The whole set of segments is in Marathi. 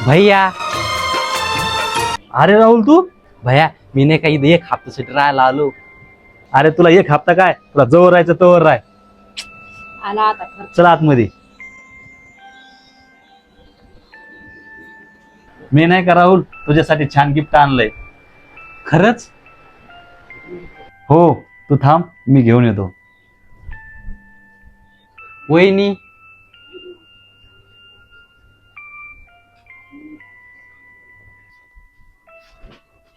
भैया. अरे राहुल तू. भैया मी नाही काही एक हप्त्यासाठी राहायला आलो. अरे तुला एक हप्ता काय, तुला जवळ राहायचं तवर राह. आला आता खर्च. चला आतमध्ये. मी नाही का राहुल तुझ्यासाठी छान गिफ्ट आणलंय. खरंच? हो तू थांब मी घेऊन येतो. वहिनी.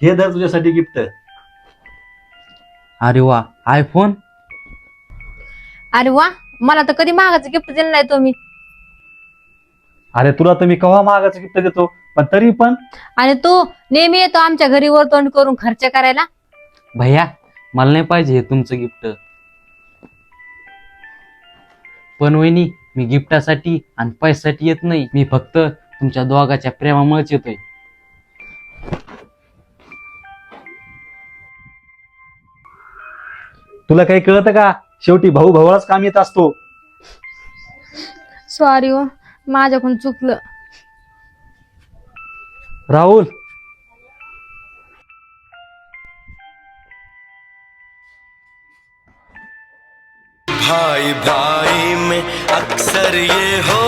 हे धर तुझ्यासाठी गिफ्ट. अरे वा, आयफोन. अरे वा, मला तर कधी महागाचं गिफ्ट दिलं नाही तुम्ही. अरे तुला तर मी केव्हा महागाचं गिफ्ट देतो, पण तरी पण. आणि तू नेहमी येतो आमच्या घरी वर तोंड करून खर्च करायला. भैया मला नाही पाहिजे हे तुमचं गिफ्ट. पण वहिनी मी गिफ्टासाठी आणि पैशासाठी येत नाही. मी फक्त तुमच्या दोघाच्या प्रेमामुळेच येतोय. तुला काही कळतं का, शेवटी भाऊ भावालाच काम येत असतो. सॉरी हो, माझ्याकडून चुकलं. राहुल. भाई भाई में अक्सर ये हो